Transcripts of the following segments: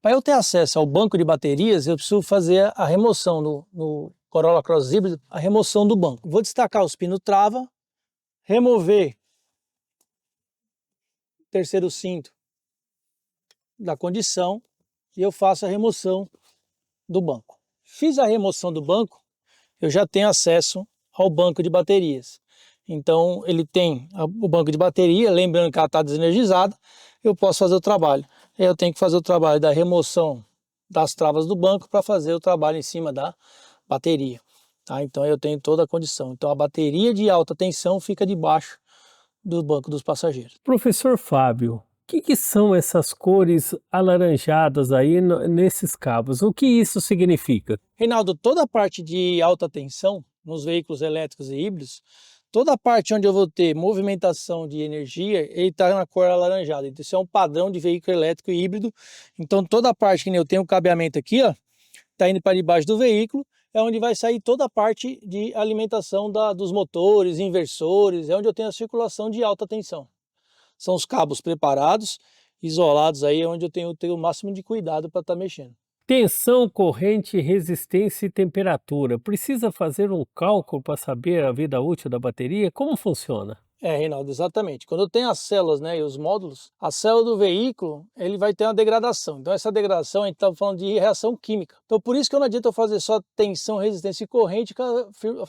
Para eu ter acesso ao banco de baterias, eu preciso fazer a remoção no Corolla Cross híbrido, a remoção do banco. Vou destacar os pinos trava, remover o terceiro cinto da condição e eu faço a remoção do banco. Fiz a remoção do banco, eu já tenho acesso ao banco de baterias. Então ele tem o banco de bateria, lembrando que ela está desenergizada, eu posso fazer o trabalho. Eu tenho que fazer o trabalho da remoção das travas do banco para fazer o trabalho em cima da bateria. Tá? Então eu tenho toda a condição. Então a bateria de alta tensão fica debaixo do banco dos passageiros. Professor Fábio, o que são essas cores alaranjadas aí nesses cabos? O que isso significa? Reinaldo, toda a parte de alta tensão nos veículos elétricos e híbridos, toda a parte onde eu vou ter movimentação de energia, ele está na cor alaranjada. Então isso é um padrão de veículo elétrico e híbrido. Então toda a parte que eu tenho o cabeamento aqui, ó, está indo para debaixo do veículo, é onde vai sair toda a parte de alimentação dos motores, inversores, é onde eu tenho a circulação de alta tensão. São os cabos preparados, isolados aí, onde eu tenho o máximo de cuidado para estar mexendo. Tensão, corrente, resistência e temperatura. Precisa fazer um cálculo para saber a vida útil da bateria? Como funciona? Reinaldo, exatamente. Quando eu tenho as células, né, e os módulos, a célula do veículo, ele vai ter uma degradação. Então essa degradação, a gente está falando de reação química. Então por isso que não adianta eu fazer só tensão, resistência e corrente com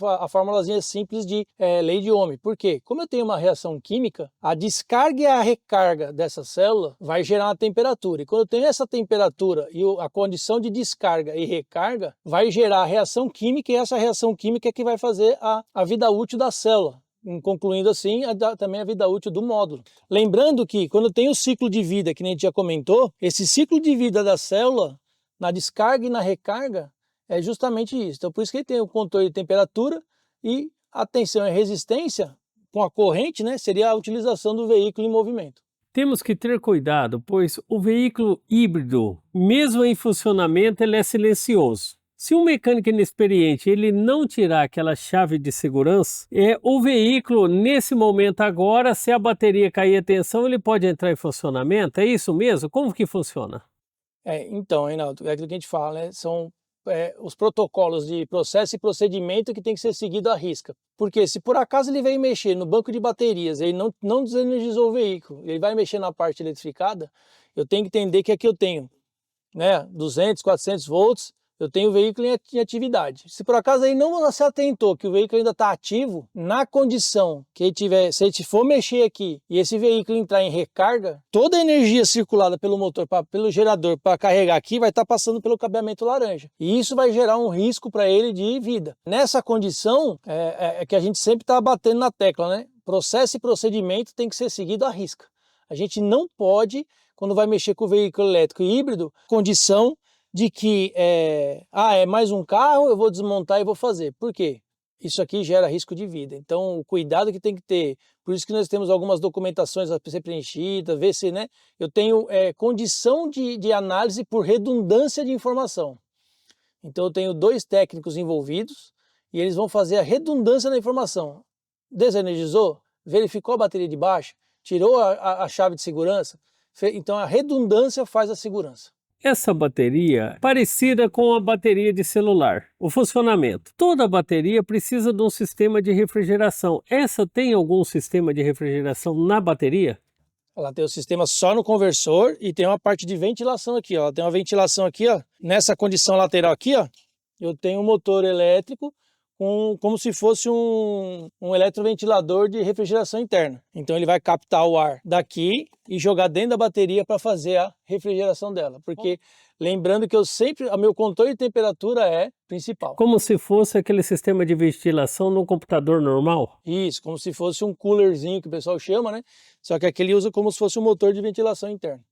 a formulazinha simples de lei de Ohm. Por quê? Como eu tenho uma reação química, a descarga e a recarga dessa célula vai gerar uma temperatura. E quando eu tenho essa temperatura e a condição de descarga e recarga, vai gerar a reação química e essa reação química é que vai fazer a vida útil da célula. Concluindo assim também a vida útil do módulo. Lembrando que quando tem o ciclo de vida, que nem a gente já comentou, esse ciclo de vida da célula, na descarga e na recarga, é justamente isso. Então por isso que ele tem o controle de temperatura e a tensão e resistência com a corrente, né, seria a utilização do veículo em movimento. Temos que ter cuidado, pois o veículo híbrido, mesmo em funcionamento, ele é silencioso. Se um mecânico inexperiente ele não tirar aquela chave de segurança, o veículo, nesse momento agora, se a bateria cair a tensão, ele pode entrar em funcionamento? É isso mesmo? Como que funciona? Então, Reinaldo, é aquilo que a gente fala, né? São os protocolos de processo e procedimento que tem que ser seguido à risca. Porque se por acaso ele veio mexer no banco de baterias, ele não desenergizou o veículo, ele vai mexer na parte eletrificada, eu tenho que entender que aqui eu tenho, né, 200, 400 volts, eu tenho o veículo em atividade. Se por acaso aí não se atentou que o veículo ainda está ativo, na condição que ele tiver, se ele for mexer aqui e esse veículo entrar em recarga, toda a energia circulada pelo motor, pelo gerador para carregar aqui vai estar passando pelo cabeamento laranja. E isso vai gerar um risco para ele de vida. Nessa condição é que a gente sempre está batendo na tecla, né? Processo e procedimento tem que ser seguido à risca. A gente não pode, quando vai mexer com o veículo elétrico híbrido, condição de que é mais um carro, eu vou desmontar e vou fazer. Por quê? Isso aqui gera risco de vida. Então, o cuidado que tem que ter. Por isso que nós temos algumas documentações a ser preenchidas, ver se, né, eu tenho condição de análise por redundância de informação. Então, eu tenho 2 técnicos envolvidos e eles vão fazer a redundância da informação. Desenergizou? Verificou a bateria de baixa? Tirou a chave de segurança? Então, a redundância faz a segurança. Essa bateria é parecida com a bateria de celular. O funcionamento. Toda bateria precisa de um sistema de refrigeração. Essa tem algum sistema de refrigeração na bateria? Ela tem o sistema só no conversor e tem uma parte de ventilação aqui, ó. Ela tem uma ventilação aqui, ó. Nessa condição lateral aqui, ó, eu tenho um motor elétrico como se fosse um eletroventilador de refrigeração interna. Então ele vai captar o ar daqui e jogar dentro da bateria para fazer a refrigeração dela. Porque lembrando que o meu controle de temperatura é principal. Como se fosse aquele sistema de ventilação no computador normal? Isso, como se fosse um coolerzinho que o pessoal chama, né? Só que aqui ele usa como se fosse um motor de ventilação interna.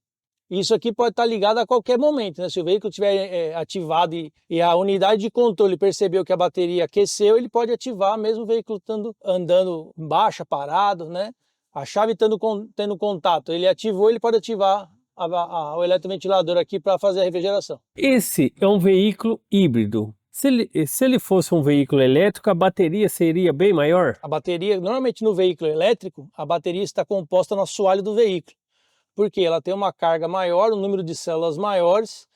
Isso aqui pode estar ligado a qualquer momento, né? Se o veículo estiver ativado e a unidade de controle percebeu que a bateria aqueceu, ele pode ativar mesmo o veículo andando em baixa, parado, né? A chave tendo contato, ele ativou, ele pode ativar o eletroventilador aqui para fazer a refrigeração. Esse é um veículo híbrido. Se ele fosse um veículo elétrico, a bateria seria bem maior? A bateria, normalmente no veículo elétrico, a bateria está composta no assoalho do veículo. Porque ela tem uma carga maior, um número de células maiores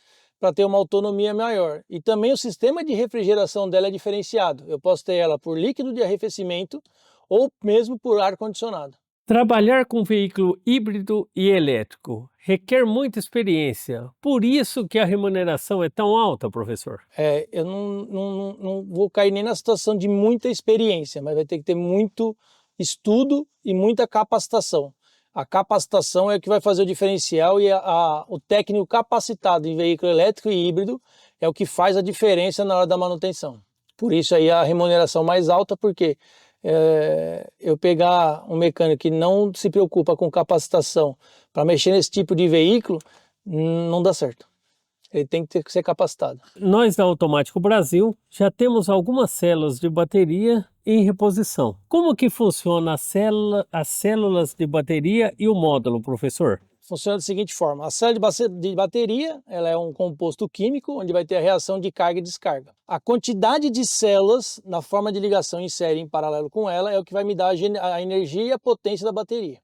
para ter uma autonomia maior. E também o sistema de refrigeração dela é diferenciado. Eu posso ter ela por líquido de arrefecimento ou mesmo por ar-condicionado. Trabalhar com veículo híbrido e elétrico requer muita experiência. Por isso que a remuneração é tão alta, professor. Eu não vou cair nem na situação de muita experiência, mas vai ter que ter muito estudo e muita capacitação. A capacitação é o que vai fazer o diferencial e o técnico capacitado em veículo elétrico e híbrido é o que faz a diferença na hora da manutenção. Por isso aí a remuneração mais alta, porque eu pegar um mecânico que não se preocupa com capacitação para mexer nesse tipo de veículo, não dá certo. Ele tem que ter que ser capacitado. Nós da Automático Brasil já temos algumas células de bateria em reposição. Como que funciona as células de bateria e o módulo, professor? Funciona da seguinte forma: a célula de bateria ela é um composto químico onde vai ter a reação de carga e descarga. A quantidade de células na forma de ligação em série em paralelo com ela é o que vai me dar a energia e a potência da bateria.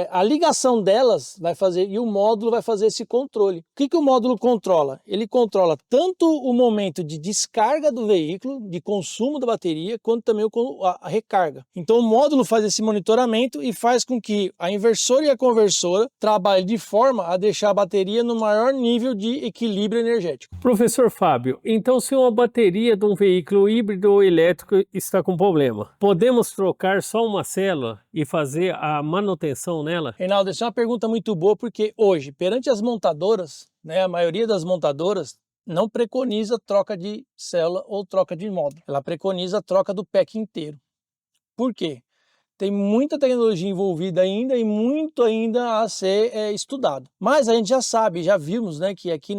A ligação delas vai fazer, e o módulo vai fazer esse controle. O que o módulo controla? Ele controla tanto o momento de descarga do veículo, de consumo da bateria, quanto também a recarga. Então o módulo faz esse monitoramento e faz com que a inversora e a conversora trabalhem de forma a deixar a bateria no maior nível de equilíbrio energético. Professor Fábio, então se uma bateria de um veículo híbrido ou elétrico está com problema, podemos trocar só uma célula e fazer a manutenção nela? Reinaldo, essa é uma pergunta muito boa, porque hoje, perante as montadoras, a maioria das montadoras não preconiza troca de célula ou troca de módulo. Ela preconiza a troca do pack inteiro. Por quê? Tem muita tecnologia envolvida ainda e muito ainda a ser estudado. Mas a gente já sabe, já vimos, que aqui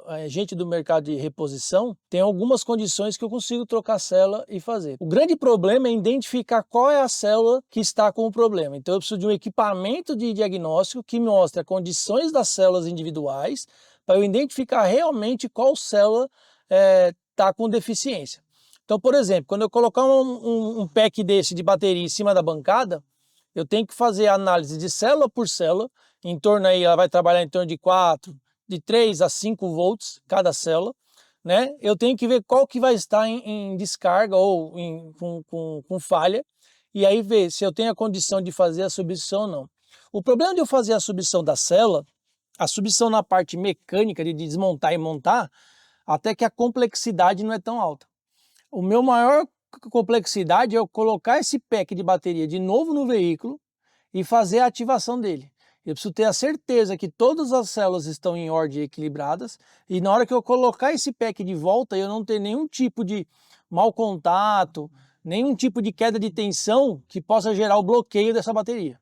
a gente do mercado de reposição tem algumas condições que eu consigo trocar a célula e fazer. O grande problema é identificar qual é a célula que está com o problema. Então eu preciso de um equipamento de diagnóstico que mostre as condições das células individuais para eu identificar realmente qual célula está com deficiência. Então, por exemplo, quando eu colocar um pack desse de bateria em cima da bancada, eu tenho que fazer a análise de célula por célula, em torno aí, ela vai trabalhar em torno de 3 a 5 volts cada célula, Eu tenho que ver qual que vai estar em descarga ou com falha, e aí ver se eu tenho a condição de fazer a substituição ou não. O problema de eu fazer a substituição da célula, a substituição na parte mecânica de desmontar e montar, até que a complexidade não é tão alta. O meu maior complexidade é eu colocar esse pack de bateria de novo no veículo e fazer a ativação dele. Eu preciso ter a certeza que todas as células estão em ordem equilibradas e na hora que eu colocar esse pack de volta, eu não ter nenhum tipo de mau contato, nenhum tipo de queda de tensão que possa gerar o bloqueio dessa bateria.